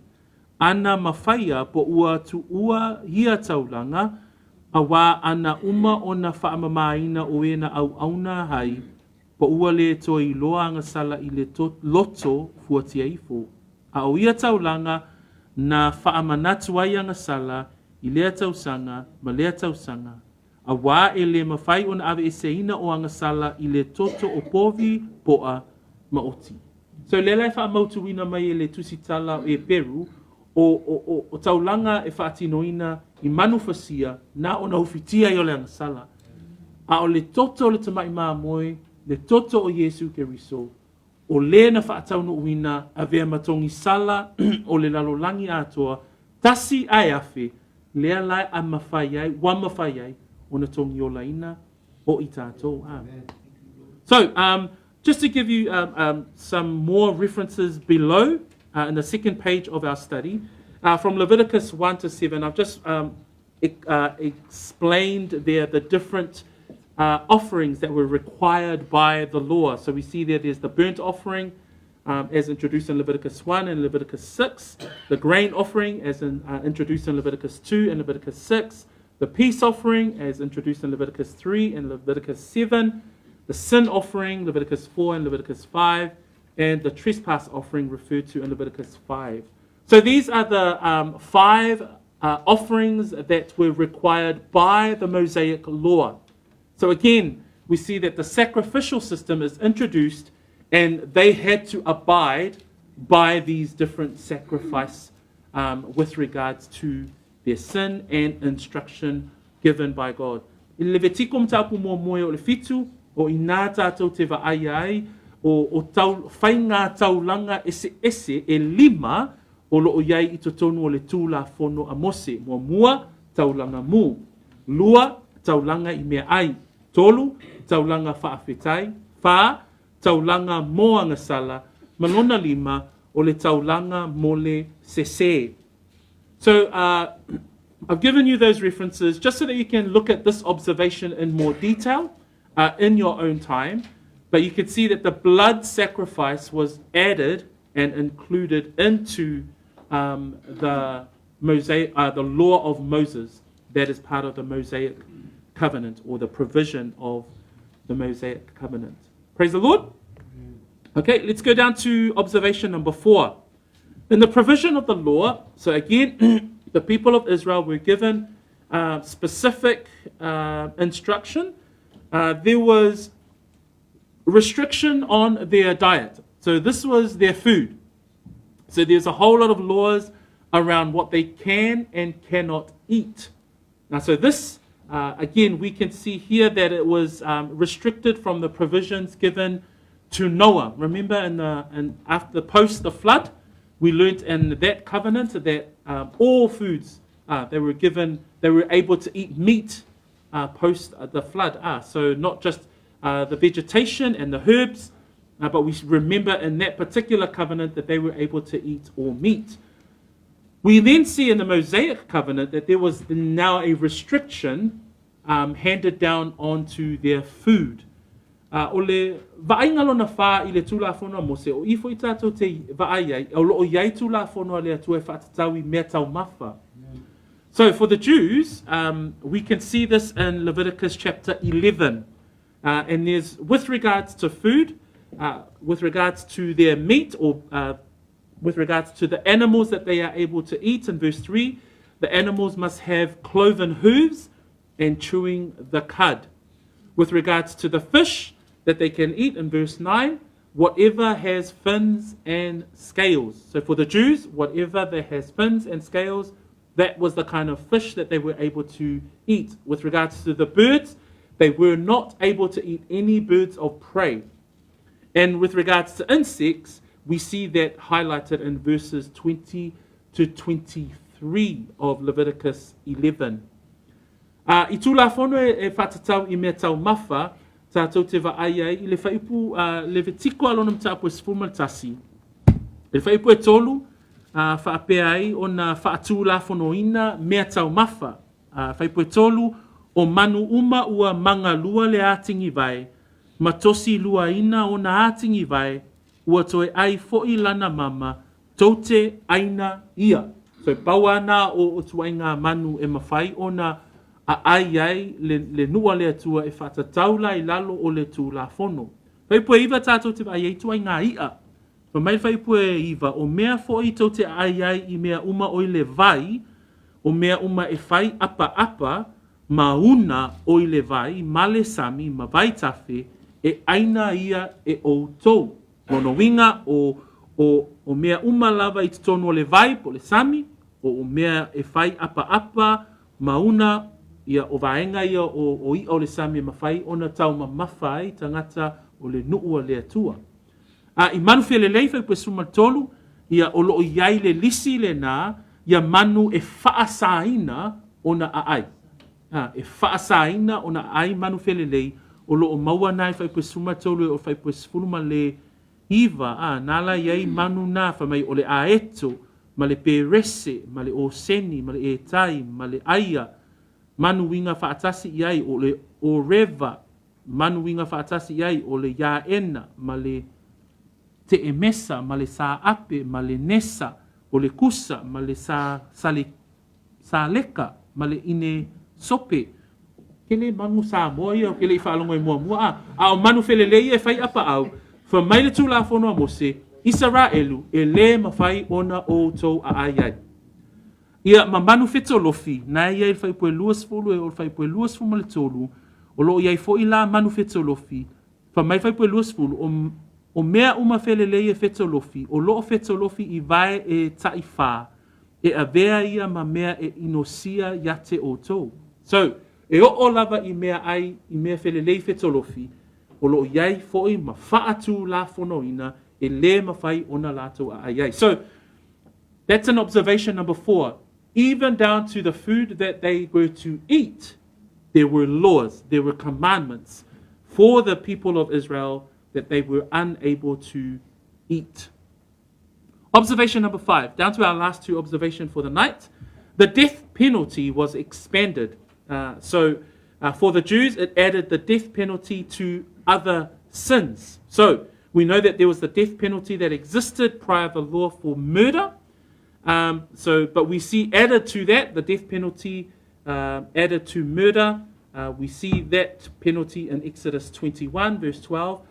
Ana mawhaia po ua tu ua ia taulanga, a wā ana uma ona wha mamaina o e na au auna hai, po ua le to i loa ngasala i le loto fuatia ifo. A o ia taulanga na wha manatu ai ngasala i lea tausanga, ma lea tausanga. A wā e le mawhai o na ave e seina o angasala i le toto o povi poa ma oti. So le lai wha mautuina mai e le tusitala e Peru o taulanga e whaatinoina i manu fasia na o na ufitia i o le angasala. A o le toto o le tamai maa moe, le toto o Yesu Keriso, o le na whaatauno uina a vea matongi sala o le lalolangi atoa, tasi ai afe, lea lai a mawhaiai, wa mawhaiai, o na tongi o laina o i tātou. So, just to give you some more references below, in the second page of our study, from Leviticus 1 to 7, I've just explained there the different offerings that were required by the law. So we see there's the burnt offering, as introduced in Leviticus 1 and Leviticus 6, the grain offering as introduced in Leviticus 2 and Leviticus 6, the peace offering as introduced in Leviticus 3 and Leviticus 7, the sin offering, Leviticus 4 and Leviticus 5, and the trespass offering referred to in Leviticus 5. So these are the 5 offerings that were required by the Mosaic law. So again, we see that the sacrificial system is introduced and they had to abide by these different sacrifice with regards to their sin and instruction given by God. In Levitikum tāpu mō moe o le fitu, o i nā tātou te vaai ai, o tau, whainga taulanga ese e 5 o loo iai i totonu o le tūla fono a Mose, mua taulanga mu, 2 taulanga i mea ai, 3 taulanga whaafetai, 4 taulanga mo angasala, malona 5 o le taulanga mo le sese. So I've given you those references just so that you can look at this observation in more detail in your own time. But you can see that the blood sacrifice was added and included into the Mosaic, the law of Moses, that is part of the Mosaic covenant or the provision of the Mosaic covenant. Praise the Lord. Okay, let's go down to observation number 4. In the provision of the law, so again, the people of Israel were given specific instruction. There was restriction on their diet. So this was their food. So there's a whole lot of laws around what they can and cannot eat. Now, so this again, we can see here that it was restricted from the provisions given to Noah. Remember, after post the flood, we learnt in that covenant that all foods they were able to eat meat post the flood. So not just the vegetation and the herbs, but we remember in that particular covenant that they were able to eat all meat. We then see in the Mosaic covenant that there was now a restriction handed down onto their food. O le vainga lona wha I le tula whanua Mose, o ifo I tātou te vaai ai, o loo iai tula whanua le atua e whatatau I mea tau mawha. So for the Jews, we can see this in Leviticus chapter 11. And there's, with regards to food, with regards to their meat, or with regards to the animals that they are able to eat, in verse 3, the animals must have cloven hooves and chewing the cud. With regards to the fish that they can eat, in verse 9, whatever has fins and scales. So for the Jews, whatever that has fins and scales, that was the kind of fish that they were able to eat. With regards to the birds, they were not able to eat any birds of prey. And with regards to insects, we see that highlighted in verses 20 to 23 of Leviticus 11. I tūla whono e whatatau I mea tau mawha, tātou te vaai ai, I le whaipu Levitiko alonam tāpu e sfumaltasi. Le whaipu e tolu, whaapea ai o na whaatūla whono ina mea tau mawha. Whaipu e tolu, o manu uma ua manga lua le atingi vai, matosi lua ina o na atingi vai, ua toe ai fo'i lana mama, tote aina ia. So pauana o tuainga manu e mawhai o na a ai le nua le atua e whatataula I lalo o le tū la whono. Whaipua iwa tātou te ai tuainga ia. Pa mai whaipua iwa o mea fo'i tote ai I mea uma o le vai, o mea uma e whai apa mauna o le vai, male sami, ma vai tafe, e aina ia e o tou. Mono winga o mea uma lava I tonu o le vai po le sami, o mea e whai apa mauna ia o vaenga ia o I o le sami ma whai ona tau ma mawhai tangata o le nuua le atua. I manu whele leifai pe sumatolu, ia o loo iai le lisi le nā, ia manu e whaasaina ona a ai. E whaasaina ona ai manu whele lei, o loo maua nai whai pe sumatolu o whai pe sfuluma le iwa, nala iai manu nā whamai o le aeto, ma le perese, ma le oseni, ma le etai, ma le aia, manu winga whaatasi iai o le o reva, manu winga whaatasi iai o le ia ena, ma le te emesa, ma le sa ape, ma le nesa, o le kusa, ma le sa leka, ma le ine sope. Kele mangu sa moa ia, o kele I whaalongo I mua. A o manu whele lei e whai apa au, wha mai le tūla whonoa Mose, Israelu e le mawhai ona o tau a ai. Ia ma manu fetolofi, na ia I whaipue luas fulu e o whaipue luas fuma le tolu, o lo iai fo I la manu fetolofi, wha mai whaipue luas fulu, o mea uma whelelei e fetolofi, o loo fetolofi I vai e taifa, e avea ia ma mea e inosia yate o tau. So, e o lava I mea ai, I mea whelelei fetolofi, o loo iai fo I ma whaatu la fonoina, e le mawhai ona lato a ai. So, that's an observation number 4. Even down to the food that they were to eat, there were laws, there were commandments for the people of Israel that they were unable to eat. Observation number 5, down to our last 2 observations for the night. The death penalty was expanded. So for the Jews, it added the death penalty to other sins. So we know that there was the death penalty that existed prior to the law for murder. But we see added to that, the death penalty added to murder. We see that penalty in Exodus 21, verse 12.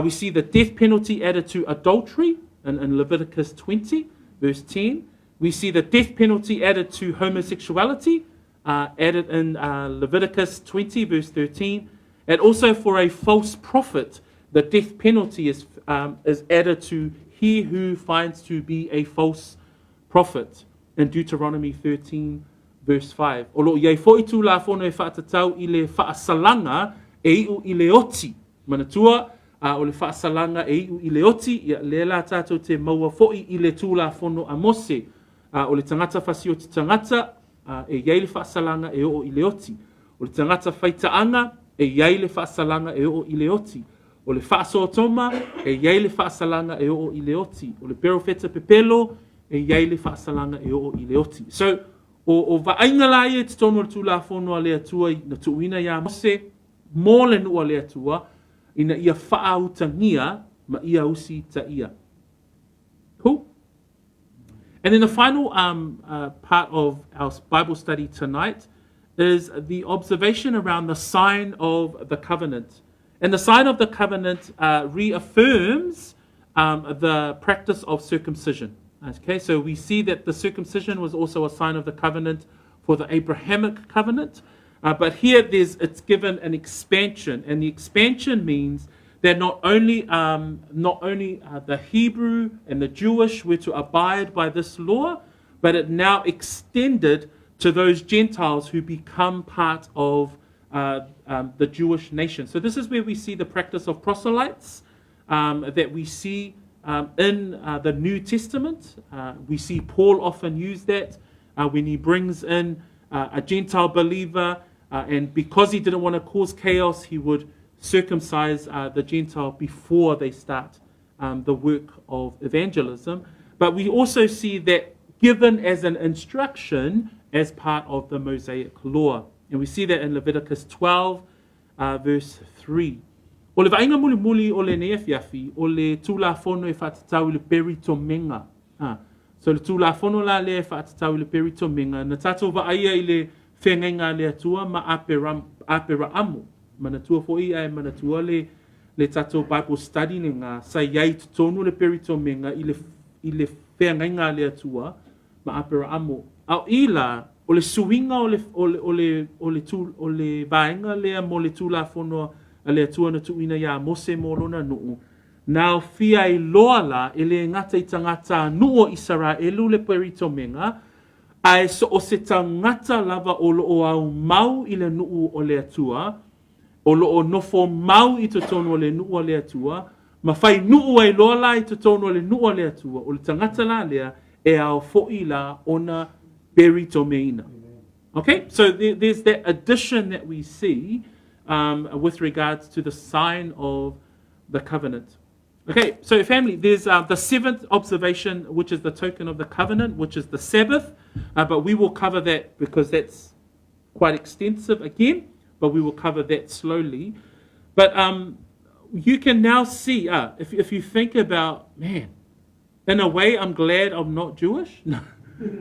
We see the death penalty added to adultery in Leviticus 20, verse 10. We see the death penalty added to homosexuality, added in Leviticus 20, verse 13. And also for a false prophet, the death penalty is added to he who finds to be a false prophet in Deuteronomy 13, verse 5. O lo iai fo i tū la fono e whaatatau i le whaasalanga e iu i le oti. Manatua, o le whaasalanga e iu i le oti, ia le la tātou te maua fo'i i le tū la fono a Mose. O le tangata whasi o te tangata, e iai le whaasalanga e o i le oti. O le tangata whaitaanga, e iai le whaasalanga e o i le oti. O le whaasotoma, e iai le whaasalanga e o i le oti. O le perofeta pepelo, e iai le whaasalanga e o i le oti. So, o vaainga la e te tono le tūla whonoa le atua i na tuuina ia Mose, mō le nua le atua, ina ia whaautangia, ma ia usi ta ia. Cool? And then the final part of our Bible study tonight is the observation around the sign of the covenant. And the sign of the covenant reaffirms the practice of circumcision. Okay, so we see that the circumcision was also a sign of the covenant for the Abrahamic covenant. But here it's given an expansion. And the expansion means that not only the Hebrew and the Jewish were to abide by this law, but it now extended to those Gentiles who become part of the Jewish nation. So this is where we see the practice of proselytes that we see in the New Testament. We see Paul often use that when he brings in a Gentile believer, and because he didn't want to cause chaos, he would circumcise the Gentile before they start the work of evangelism. But we also see that given as an instruction as part of the Mosaic law. And we see that in Leviticus 12, verse 3. O le vainga muli muli o le nea fiafi, o le tūla whono e whaatatau i le peri to menga. So le tūla whono la le e whaatatau i le peri to menga. Na tātou vaaia i le whengenga le atua ma apera amo. Manatua fo'i ai manatua le tātou Bible study ni ngā sa iai tonu le peri to menga i le whengenga le atua ma apera amo. Au ila, o le suinga o le vaenga lea mo le tūla whono a le atua na tuina ia Mose mo lona nuu. Nau fia i loa la e le ngata i tangata nuo Israelu le perito menga, ai so o se tangata lava o loo au mau i le nuu o le atua, o loo nofo mau i to tono o le nuu o le atua, ma fai nuu ai loa la i to tono o le nuu o le atua, o le tangata la lea e au fo'i la ona perito meina. Okay, so there's that addition that we see with regards to the sign of the covenant. Okay, so family, there's the seventh observation, which is the token of the covenant, which is the Sabbath. But we will cover that because that's quite extensive again, but we will cover that slowly. But you can now see, if you think about, man, in a way, I'm glad I'm not Jewish.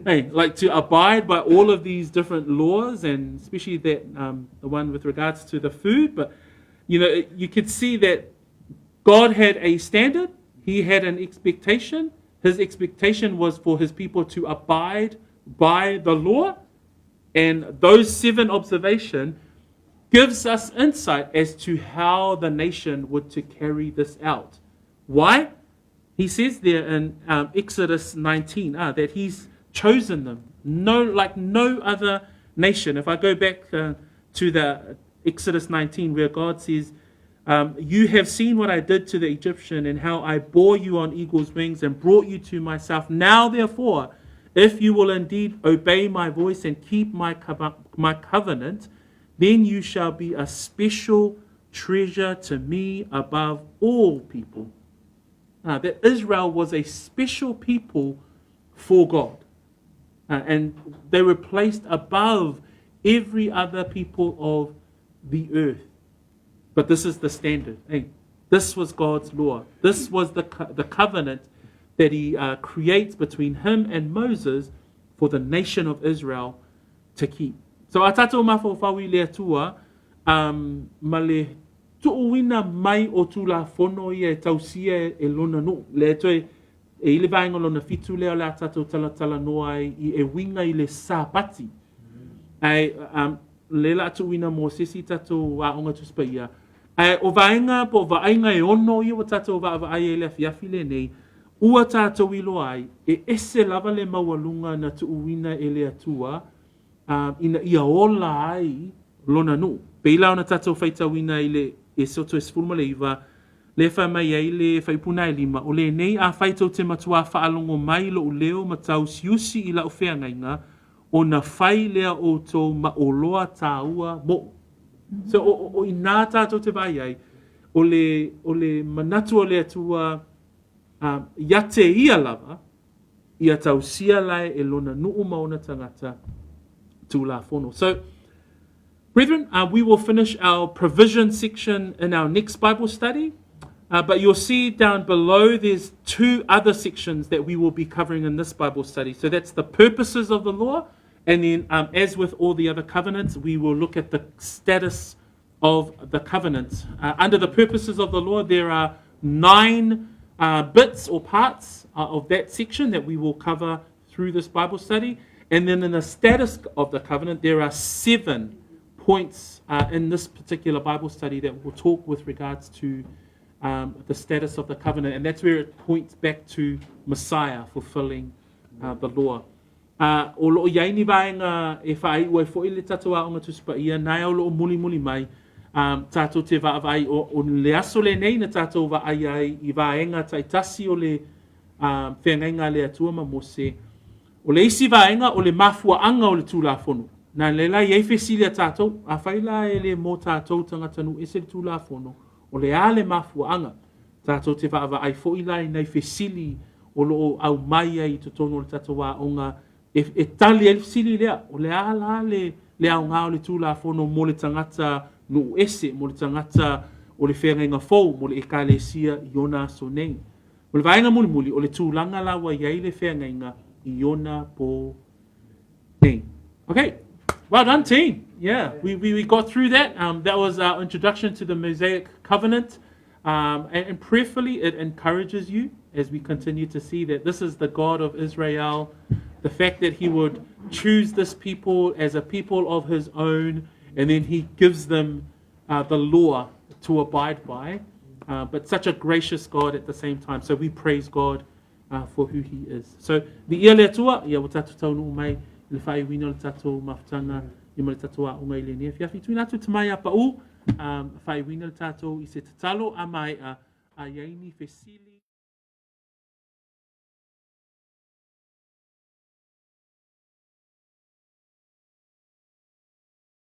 Hey, like to abide by all of these different laws, and especially that the one with regards to the food. But you know, you could see that God had a standard. He had an expectation. His expectation was for his people to abide by the law, and those 7 observations gives us insight as to how the nation would to carry this out. Why? He says there in Exodus 19 that he's chosen them, like no other nation. If I go back to the Exodus 19, where God says, you have seen what I did to the Egyptian and how I bore you on eagle's wings and brought you to myself. Now, therefore, if you will indeed obey my voice and keep my covenant, then you shall be a special treasure to me above all people. That Israel was a special people for God. And they were placed above every other people of the earth. But this is the standard. Hey, this was God's law. This was the covenant that he creates between him and Moses for the nation of Israel to keep. So a tātou mawhawhawi lea tua, ma le tuuina mai o tūla whono ia e tausia e lona no. Le toi e ile vaenga lona fitu leo la tātou talatala noa i e winga i le sāpati. Ai le la tuuina mo sesi tātou waonga tuspaia. Ai o vaenga po vaenga e ono i o tātou vaai e le fiafi le nei, ua tātou ilo ai, e ese lava le maualunga na tuuina e le atua, ina ia ola ai lona nu. Peila ona tātou whaitawina i le e soto e sifuruma le iwa, le wha mai ai le whaipuna e lima, o le nei a whaitau te matua whaalongo mai lo u leo matau siusi i la o whea ngainga, o na whai lea o tō maoloa tāua mo. So o i nā tātou te vai ai, o le manatu o le atua ia te ia lava, ia tau sia lai e lona nuu maona tangata tū la whono. So, brethren, we will finish our provision section in our next Bible study. But you'll see down below there's 2 other sections that we will be covering in this Bible study. So that's the purposes of the law. And then as with all the other covenants, we will look at the status of the covenant. Under the purposes of the law, there are 9 bits or parts of that section that we will cover through this Bible study. And then in the status of the covenant, there are 7 points in this particular Bible study that will talk with regards to the status of the covenant. And that's where it points back to Messiah fulfilling the law. O loo iai ni vaenga e whai ua fo ile tatou a onga tuspa ia nai au loo muli mai tātou te vaavai o le aso le nei na tātou vaai ai I vaenga taitasi o le whengainga le atua ma Mose. O le isi vaenga o le mafua anga o le tūlafono. Nā le lai ei whesili a tātou, a whaila e le mō tātou tangatanu e se le tūlafono. O le a le mafua anga, tātou te vaavai fo ilai nei whesili o loo au mai ai to tono le tātou a onga e tali e sili lea, o le ala le au ngā o le tūlafono mo le tangata no ese, mo le tangata o le whengainga fau, mo le ekalesia I ona so nei. Mo le vaenga muli o le tūlanga lawa iai le whengainga I ona po nei. Okay, well done team. Yeah, we got through that. That was our introduction to the Mosaic covenant. And prayerfully it encourages you as we continue to see that this is the God of Israel. The fact that he would choose this people as a people of his own, and then he gives them the law to abide by. But such a gracious God at the same time. So we praise God for who he is. So the ia le atua, ia o tatu taunu mai, le whai wina le tatu mafutanga, I mo le tatu a unga I le nea. Fiafi tui natu tamai apa u, whai wina le tatu I se tatalo a mai a iaini fesili.